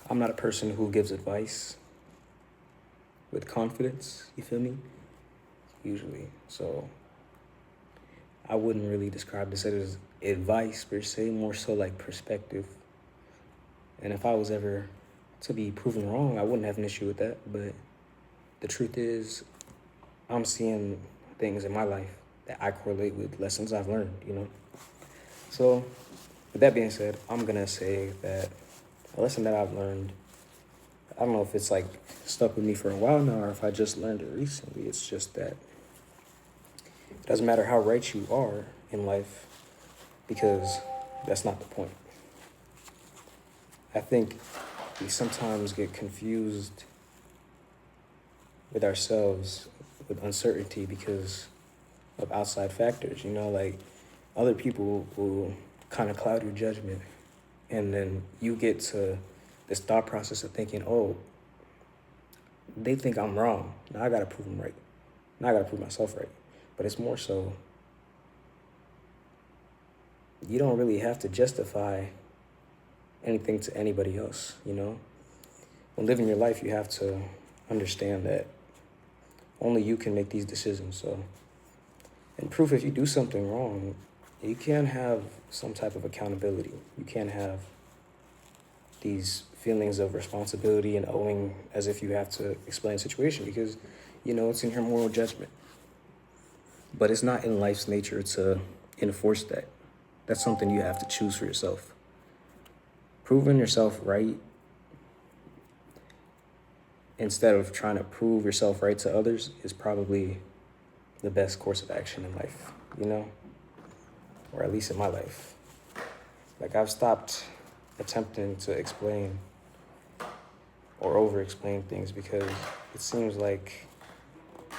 I'm not a person who gives advice with confidence, you feel me? Usually. So I wouldn't really describe this as advice per se, more so like perspective. And if I was ever to be proven wrong, I wouldn't have an issue with that. But the truth is, I'm seeing things in my life that I correlate with lessons I've learned, you know? So, with that being said, I'm gonna say that a lesson that I've learned, I don't know if it's like stuck with me for a while now or if I just learned it recently. It's just that it doesn't matter how right you are in life because that's not the point. I think we sometimes get confused with ourselves with uncertainty because of outside factors, you know, like other people will kind of cloud your judgment. And then you get to this thought process of thinking, oh, they think I'm wrong. Now I got to prove them right. Now I got to prove myself right. But it's more so, you don't really have to justify anything to anybody else, you know? When living your life, you have to understand that only you can make these decisions. So, and proof if you do something wrong, you can have some type of accountability. You can have these feelings of responsibility and owing as if you have to explain the situation because, you know, it's in your moral judgment. But it's not in life's nature to enforce that. That's something you have to choose for yourself. Proving yourself right instead of trying to prove yourself right to others is probably the best course of action in life, you know? Or at least in my life. Like, I've stopped attempting to explain or over-explain things because it seems like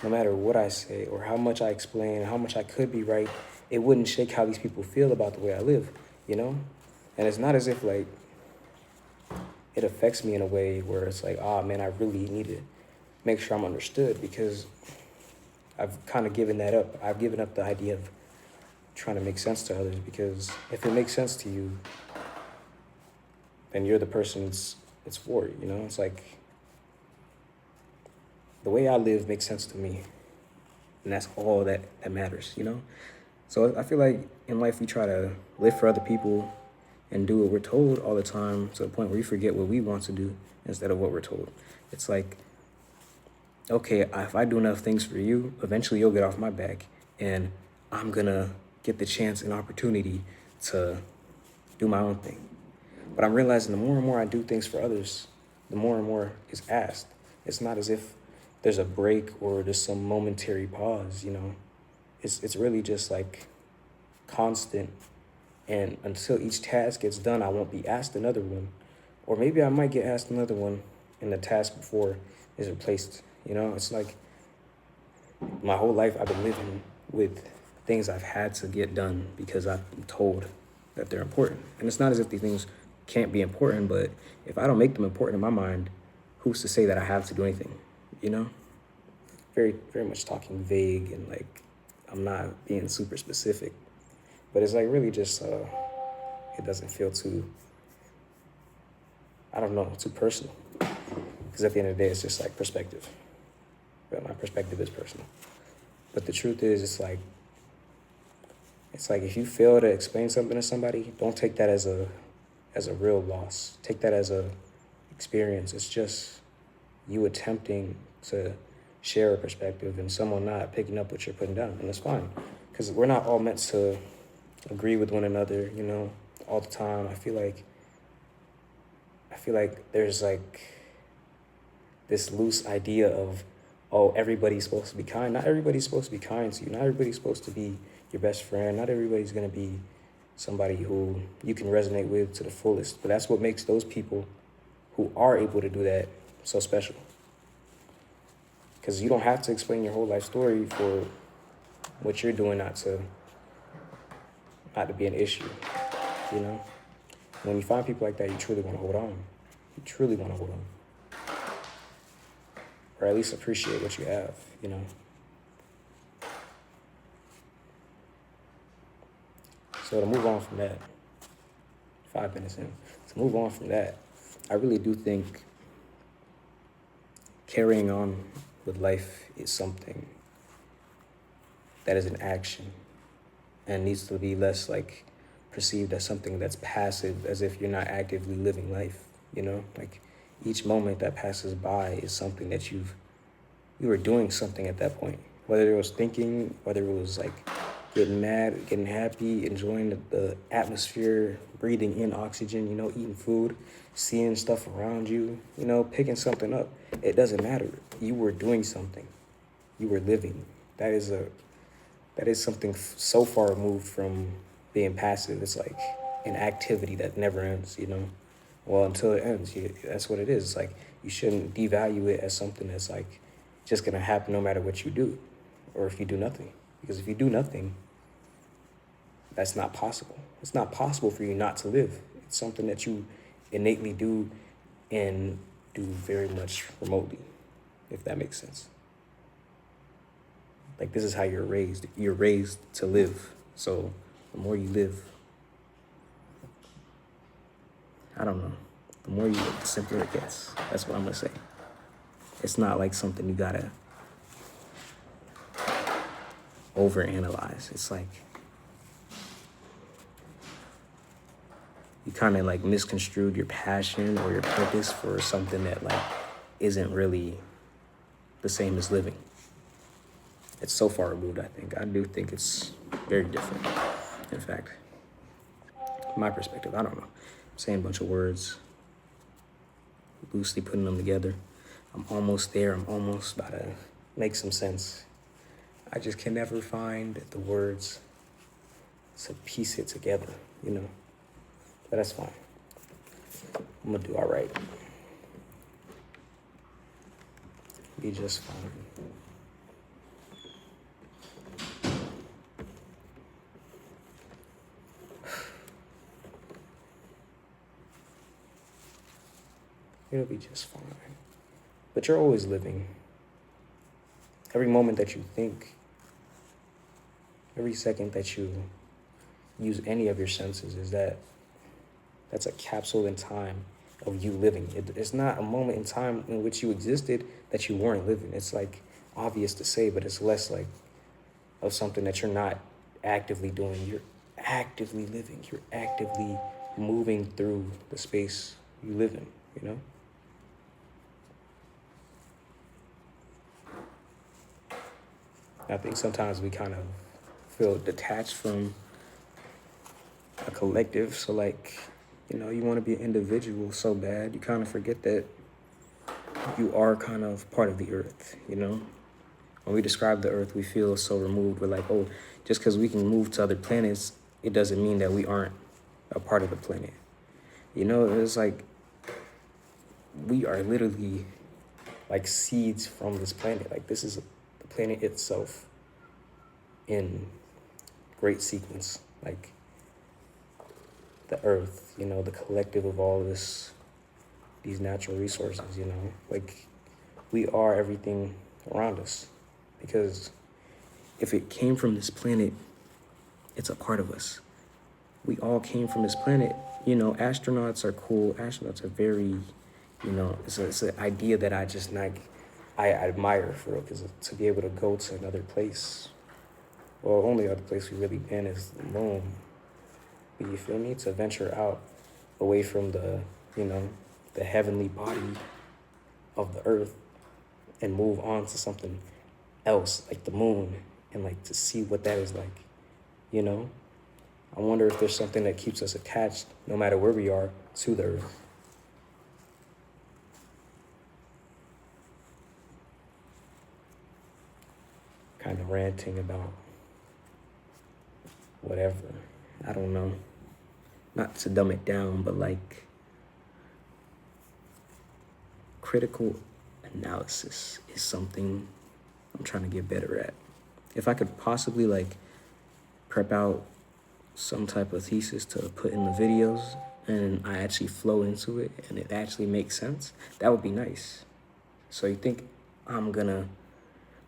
no matter what I say or how much I explain, how much I could be right, it wouldn't shake how these people feel about the way I live, you know? And it's not as if, like, it affects me in a way where it's like, ah, man, I really need to make sure I'm understood because I've kind of given that up. I've given up the idea of trying to make sense to others because if it makes sense to you, then you're the person it's for, you know? It's like the way I live makes sense to me. And that's all that matters, you know? So I feel like in life we try to live for other people and do what we're told all the time to the point where we forget what we want to do instead of what we're told. It's like, okay, if I do enough things for you, eventually you'll get off my back and I'm gonna get the chance and opportunity to do my own thing. But I'm realizing the more and more I do things for others, the more and more is asked. It's not as if there's a break or there's some momentary pause, you know? It's really just like constant. And until each task gets done, I won't be asked another one. Or maybe I might get asked another one and the task before is replaced. You know, it's like my whole life I've been living with things I've had to get done because I've been told that they're important. And it's not as if these things can't be important, but if I don't make them important in my mind, who's to say that I have to do anything, you know? Very, very much talking vague and like I'm not being super specific. But it's like really just, it doesn't feel too, I don't know, too personal. Because at the end of the day, it's just like perspective. But my perspective is personal. But the truth is, it's like if you fail to explain something to somebody, don't take that as a real loss. Take that as a experience. It's just you attempting to share a perspective and someone not picking up what you're putting down. And it's fine. Because we're not all meant to agree with one another, you know, all the time. I feel like there's like this loose idea of, oh, everybody's supposed to be kind. Not everybody's supposed to be kind to you. Not everybody's supposed to be your best friend. Not everybody's going to be somebody who you can resonate with to the fullest. But that's what makes those people who are able to do that so special. Because you don't have to explain your whole life story for what you're doing not to be an issue, you know? When you find people like that, you truly want to hold on. You truly want to hold on. Or at least appreciate what you have, you know? So to move on from that, 5 minutes in, to move on from that, I really do think carrying on with life is something that is an action and needs to be less like perceived as something that's passive, as if you're not actively living life, you know? Like each moment that passes by is something that you were doing something at that point. Whether it was thinking, whether it was like getting mad, getting happy, enjoying the atmosphere, breathing in oxygen, you know, eating food, seeing stuff around you, you know, picking something up. It doesn't matter. You were doing something. You were living. That is something so far removed from being passive. It's like an activity that never ends, you know? Well, until it ends, that's what it is. It's like you shouldn't devalue it as something that's like just gonna happen no matter what you do or if you do nothing. Because if you do nothing, that's not possible. It's not possible for you not to live. It's something that you innately do and do very much remotely, if that makes sense. Like this is how you're raised. You're raised to live. So the more you live, I don't know, the more you live, the simpler it gets. That's what I'm gonna say. It's not like something you gotta overanalyze. It's like you kind of like misconstrued your passion or your purpose for something that like isn't really the same as living. It's so far removed, I think. I do think it's very different. In fact, my perspective, I don't know. I'm saying a bunch of words, loosely putting them together. I'm almost there. I'm almost about to make some sense. I just can never find the words to piece it together, you know? But that's fine. I'm gonna do all right. Be just fine. It'll be just fine. But you're always living. Every moment that you think, every second that you use any of your senses that's a capsule in time of you living. It's not a moment in time in which you existed that you weren't living. It's like obvious to say, but it's less like of something that you're not actively doing. You're actively living. You're actively moving through the space you live in, you know? I think sometimes we kind of feel detached from a collective. So like, you know, you want to be an individual so bad, you kind of forget that you are kind of part of the earth, you know? When we describe the earth, we feel so removed. We're like, oh, just because we can move to other planets, it doesn't mean that we aren't a part of the planet. You know, it's like we are literally like seeds from this planet. Like this is the planet itself in great sequence. Like the earth, you know, the collective of all of these natural resources, you know, like we are everything around us. Because if it came from this planet, it's a part of us. We all came from this planet. You know, astronauts are cool. Astronauts are very, you know, it's an idea that I just like, I admire for real, because to be able to go to another place, well, only other place we've really been is the moon. You feel me? To venture out away from the, you know, the heavenly body of the earth and move on to something else, like the moon, and like to see what that is like, you know? I wonder if there's something that keeps us attached, no matter where we are, to the earth. Kind of ranting about whatever. I don't know. Not to dumb it down, but like critical analysis is something I'm trying to get better at. If I could possibly like prep out some type of thesis to put in the videos and I actually flow into it and it actually makes sense, that would be nice. So you think I'm gonna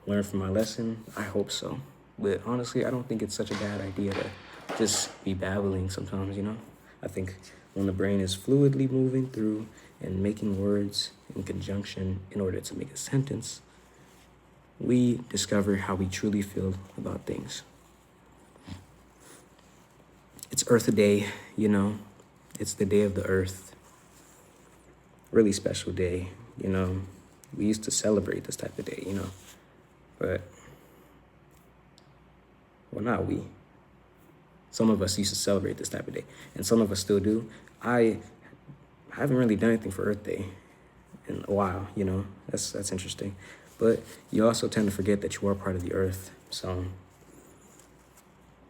learn from my lesson? I hope so. But honestly, I don't think it's such a bad idea to just be babbling sometimes, you know? I think when the brain is fluidly moving through and making words in conjunction in order to make a sentence, we discover how we truly feel about things. It's Earth Day, you know. It's the day of the earth. Really special day, you know. We used to celebrate this type of day, you know. But, well, not we. Some of us used to celebrate this type of day, and some of us still do. I haven't really done anything for Earth Day in a while, you know. That's interesting. But you also tend to forget that you are part of the earth. So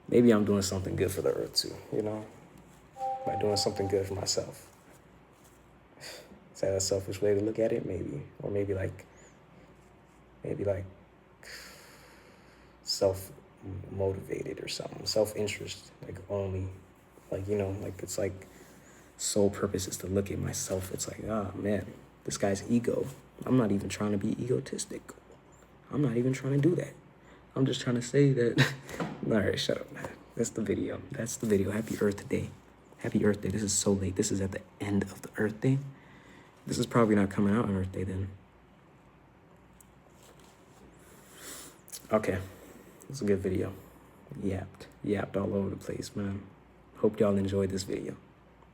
maybe I'm doing something good for the earth too, you know, by doing something good for myself. Is that a selfish way to look at it? Maybe. Or maybe like self-motivated or something, self-interest, like only, like, you know, like it's like sole purpose is to look at myself. It's like, ah, man, this guy's ego. I'm not even trying to be egotistic. I'm not even trying to do that. I'm just trying to say that, all right, shut up, man. That's the video. That's the video. Happy Earth Day. Happy Earth Day. This is so late. This is at the end of the Earth Day. This is probably not coming out on Earth Day then. Okay, it's a good video. Yapped all over the place, man. Hope y'all enjoyed this video.